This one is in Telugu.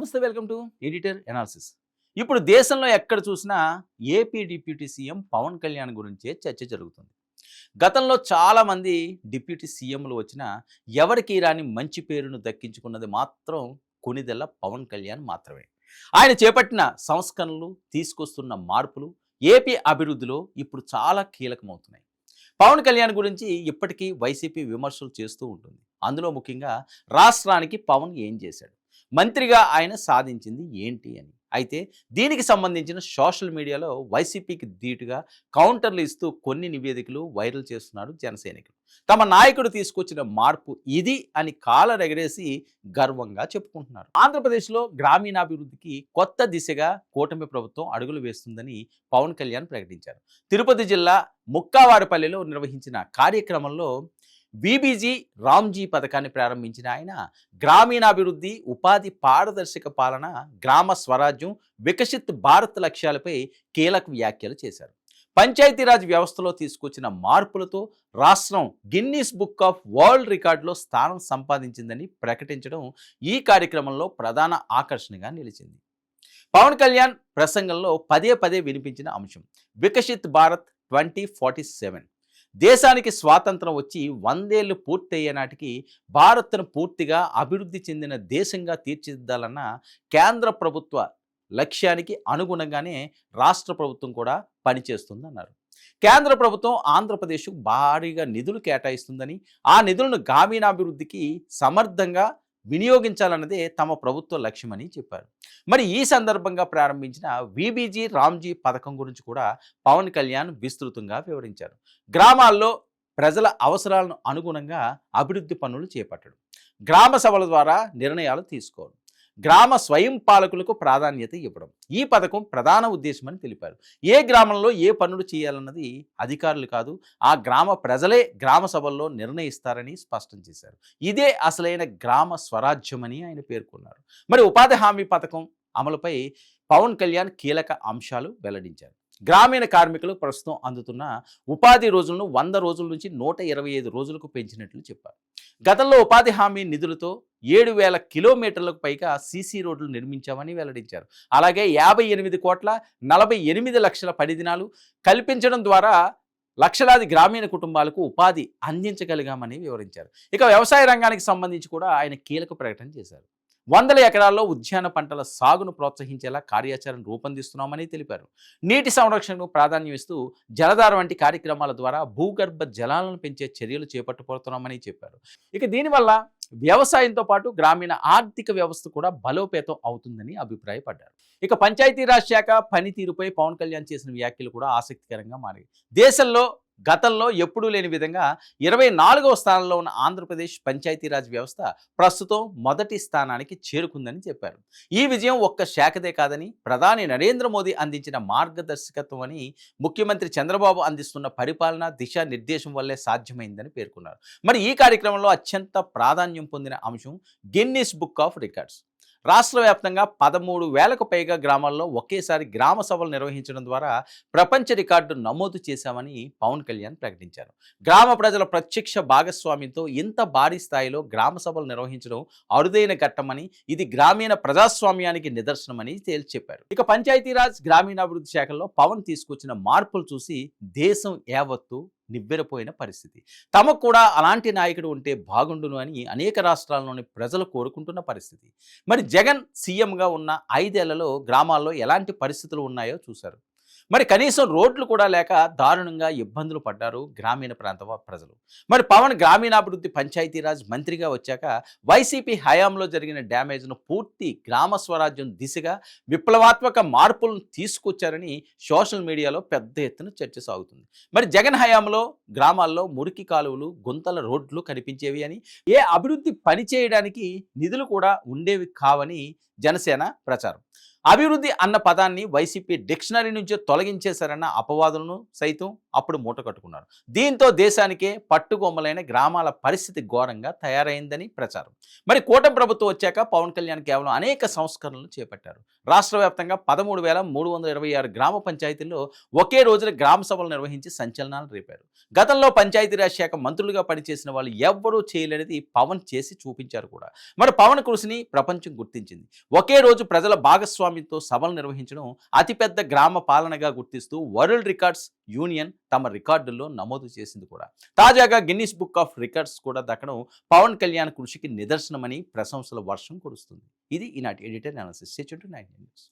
నమస్తే, వెల్కమ్ టు ఎడిటర్ ఎనాలిసిస్. ఇప్పుడు దేశంలో ఎక్కడ చూసినా AP deputy CM Pawan Kalyan గురించే చర్చ జరుగుతుంది. గతంలో చాలామంది డిప్యూటీ సీఎంలు వచ్చినా ఎవరికి రాని మంచి పేరును దక్కించుకున్నది మాత్రం కొనిదెల్ల పవన్ కళ్యాణ్ మాత్రమే. ఆయన చేపట్టిన సంస్కరణలు, తీసుకొస్తున్న మార్పులు ఏపీ అభివృద్ధిలో ఇప్పుడు చాలా కీలకమవుతున్నాయి. పవన్ కళ్యాణ్ గురించి ఇప్పటికీ వైసీపీ విమర్శలు చేస్తూ ఉంటుంది. అందులో ముఖ్యంగా రాష్ట్రానికి పవన్ ఏం చేశాడు, మంత్రిగా ఆయన సాధించింది ఏంటి అని. అయితే దీనికి సంబంధించిన సోషల్ మీడియాలో వైసీపీకి ధీటుగా కౌంటర్లు ఇస్తూ కొన్ని నివేదికలు వైరల్ చేస్తున్నారు జనసైనికులు. తమ నాయకుడు తీసుకొచ్చిన మార్పు ఇది అని కాలరెగరేసి గర్వంగా చెప్పుకుంటున్నారు. ఆంధ్రప్రదేశ్లో గ్రామీణాభివృద్ధికి కొత్త దిశగా కూటమి ప్రభుత్వం అడుగులు వేస్తుందని పవన్ కళ్యాణ్ ప్రకటించారు. తిరుపతి జిల్లా ముక్కావారిపల్లిలో నిర్వహించిన కార్యక్రమంలో బీబీజీ రామ్జీ పథకాన్ని ప్రారంభించిన ఆయన గ్రామీణాభివృద్ధి, ఉపాధి, పారదర్శక పాలన, గ్రామ స్వరాజ్యం, వికసిత్ భారత్ లక్ష్యాలపై కీలక వ్యాఖ్యలు చేశారు. పంచాయతీరాజ్ వ్యవస్థలో తీసుకొచ్చిన మార్పులతో రాష్ట్రం గిన్నీస్ బుక్ ఆఫ్ వరల్డ్ రికార్డులో స్థానం సంపాదించిందని ప్రకటించడం ఈ కార్యక్రమంలో ప్రధాన ఆకర్షణగా నిలిచింది. పవన్ కళ్యాణ్ ప్రసంగంలో పదే పదే వినిపించిన అంశం వికసిత్ భారత్ 2047. దేశానికి స్వాతంత్రం వచ్చి 100 ఏళ్లు పూర్తయ్యే నాటికి భారత్ను పూర్తిగా అభివృద్ధి చెందిన దేశంగా తీర్చిదిద్దాలన్న కేంద్ర ప్రభుత్వ లక్ష్యానికి అనుగుణంగానే రాష్ట్ర ప్రభుత్వం కూడా పనిచేస్తుందన్నారు. కేంద్ర ప్రభుత్వం ఆంధ్రప్రదేశ్కు భారీగా నిధులు కేటాయిస్తుందని, ఆ నిధులను గ్రామీణాభివృద్ధికి సమర్థంగా వినియోగించాలన్నదే తమ ప్రభుత్వ లక్ష్యమని చెప్పారు. మరి ఈ సందర్భంగా ప్రారంభించిన వీబీజీ రామ్జీ పథకం గురించి కూడా పవన్ కళ్యాణ్ విస్తృతంగా వివరించారు. గ్రామాల్లో ప్రజల అవసరాలను అనుగుణంగా అభివృద్ధి పనులు చేపట్టడం, గ్రామ సభల ద్వారా నిర్ణయాలు తీసుకోవడం, గ్రామ స్వయం పాలకులకు ప్రాధాన్యత ఇవ్వడం ఈ పథకం ప్రధాన ఉద్దేశమని తెలిపారు. ఏ గ్రామంలో ఏ పనులు చేయాలన్నది అధికారులు కాదు, ఆ గ్రామ ప్రజలే గ్రామ సభల్లో నిర్ణయిస్తారని స్పష్టం చేశారు. ఇదే అసలైన గ్రామ స్వరాజ్యమని ఆయన పేర్కొన్నారు. మరి ఉపాధి హామీ పథకం అమలుపై పవన్ కళ్యాణ్ కీలక అంశాలు వెల్లడించారు. గ్రామీణ కార్మికులు ప్రస్తుతం అందుతున్న ఉపాధి రోజులను 100 రోజుల నుంచి 125 రోజులకు పెంచినట్లు చెప్పారు. గతంలో ఉపాధి హామీ నిధులతో 7,000 కిలోమీటర్లకు పైగా సీసీ రోడ్లు నిర్మించామని వెల్లడించారు. అలాగే 58,48 లక్షల పని దినాలు కల్పించడం ద్వారా లక్షలాది గ్రామీణ కుటుంబాలకు ఉపాధి అందించగలిగామని వివరించారు. ఇక వ్యవసాయ రంగానికి సంబంధించి కూడా ఆయన కీలక ప్రకటన చేశారు. 100 ఎకరాల్లో ఉద్యాన పంటల సాగును ప్రోత్సహించేలా కార్యాచరణ రూపొందిస్తున్నామని తెలిపారు. నీటి సంరక్షణకు ప్రాధాన్యం ఇస్తూ జలధార వంటి కార్యక్రమాల ద్వారా భూగర్భ జలాలను పెంచే చర్యలు చేపట్టబోతున్నామని చెప్పారు. ఇక దీనివల్ల వ్యవసాయంతో పాటు గ్రామీణ ఆర్థిక వ్యవస్థ కూడా బలోపేతం అవుతుందని అభిప్రాయపడ్డారు. ఇక పంచాయతీరాజ్ శాఖ పనితీరుపై పవన్ కళ్యాణ్ చేసిన వ్యాఖ్యలు కూడా ఆసక్తికరంగా మారాయి. దేశంలో గతంలో ఎప్పుడూ లేని విధంగా 24వ స్థానంలో ఉన్న ఆంధ్రప్రదేశ్ పంచాయతీరాజ్ వ్యవస్థ ప్రస్తుతం మొదటి స్థానానికి చేరుకుందని చెప్పారు. ఈ విజయం ఒక్క శాఖదే కాదని, ప్రధాని నరేంద్ర మోదీ అందించిన మార్గదర్శకత్వం అని, ముఖ్యమంత్రి చంద్రబాబు అందిస్తున్న పరిపాలన దిశా నిర్దేశం వల్లే సాధ్యమైందని పేర్కొన్నారు. మరి ఈ కార్యక్రమంలో అత్యంత ప్రాధాన్యం పొందిన అంశం గిన్నీస్ బుక్ ఆఫ్ రికార్డ్స్. రాష్ట్ర వ్యాప్తంగా 13,000కు పైగా గ్రామాల్లో ఒకేసారి గ్రామ సభలు నిర్వహించడం ద్వారా ప్రపంచ రికార్డు నమోదు చేశామని పవన్ కళ్యాణ్ ప్రకటించారు. గ్రామ ప్రజల ప్రత్యక్ష భాగస్వామ్యంతో ఇంత భారీ స్థాయిలో గ్రామ సభలు నిర్వహించడం అరుదైన ఘట్టమని, ఇది గ్రామీణ ప్రజాస్వామ్యానికి నిదర్శనమని తేల్చి చెప్పారు. ఇక పంచాయతీరాజ్, గ్రామీణాభివృద్ధి శాఖల్లో పవన్ తీసుకొచ్చిన మార్పులు చూసి దేశం యావత్తు నివ్వెరపోయిన పరిస్థితి. తమకు కూడా అలాంటి నాయకుడు ఉంటే బాగుండును అని అనేక రాష్ట్రాల్లోని ప్రజలు కోరుకుంటున్న పరిస్థితి. మరి జగన్ సీఎంగా ఉన్న 5 ఏళ్లలో గ్రామాల్లో ఎలాంటి పరిస్థితులు ఉన్నాయో చూశారు. మరి కనీసం రోడ్లు కూడా లేక దారుణంగా ఇబ్బందులు పడ్డారు గ్రామీణ ప్రాంత ప్రజలు. మరి పవన్ గ్రామీణాభివృద్ధి పంచాయతీరాజ్ మంత్రిగా వచ్చాక వైసీపీ హయాంలో జరిగిన డ్యామేజ్ను పూర్తి గ్రామ స్వరాజ్యం దిశగా విప్లవాత్మక మార్పులను తీసుకొచ్చారని సోషల్ మీడియాలో పెద్ద ఎత్తున చర్చ సాగుతుంది. మరి జగన్ హయాంలో గ్రామాల్లో మురికి కాలువలు, గుంతల రోడ్లు కనిపించేవి అని, ఏ అభివృద్ధి పని చేయడానికి నిధులు కూడా ఉండేవి కావని జనసేన ప్రచారం. అభివృద్ధి అన్న పదాన్ని వైసీపీ డిక్షనరీ నుంచే తొలగించేశారన్న అపవాదులను సైతం అప్పుడు మూట కట్టుకున్నారు. దీంతో దేశానికే పట్టుకొమ్మలైన గ్రామాల పరిస్థితి ఘోరంగా తయారైందని ప్రచారం. మరి కూటమి ప్రభుత్వం వచ్చాక పవన్ కళ్యాణ్ కేవలం అనేక సంస్కరణలు చేపట్టారు. రాష్ట్ర వ్యాప్తంగా 13,326 గ్రామ పంచాయతీల్లో ఒకే రోజున గ్రామ సభలు నిర్వహించి సంచలనాలు రేపారు. గతంలో పంచాయతీరాజ్ శాఖ మంత్రులుగా పనిచేసిన వాళ్ళు ఎవ్వరూ చేయలేనిది పవన్ చేసి చూపించారు కూడా. మరి పవన్ కృషిని ప్రపంచం గుర్తించింది. ఒకే రోజు ప్రజల భాగస్వామ్యంతో సభలు నిర్వహించడం అతిపెద్ద గ్రామ పాలనగా గుర్తిస్తూ వరల్డ్ రికార్డ్స్ యూనియన్ తమ రికార్డుల్లో నమోదు చేసింది కూడా. తాజాగా గిన్నిస్ బుక్ ఆఫ్ రికార్డ్స్ కూడా దక్కడం పవన్ కళ్యాణ్ కృషికి నిదర్శనమని ప్రశంసల వర్షం కురుస్తుంది. ఇది ఈనాటి editor analysis. Stay tuned to 9 news.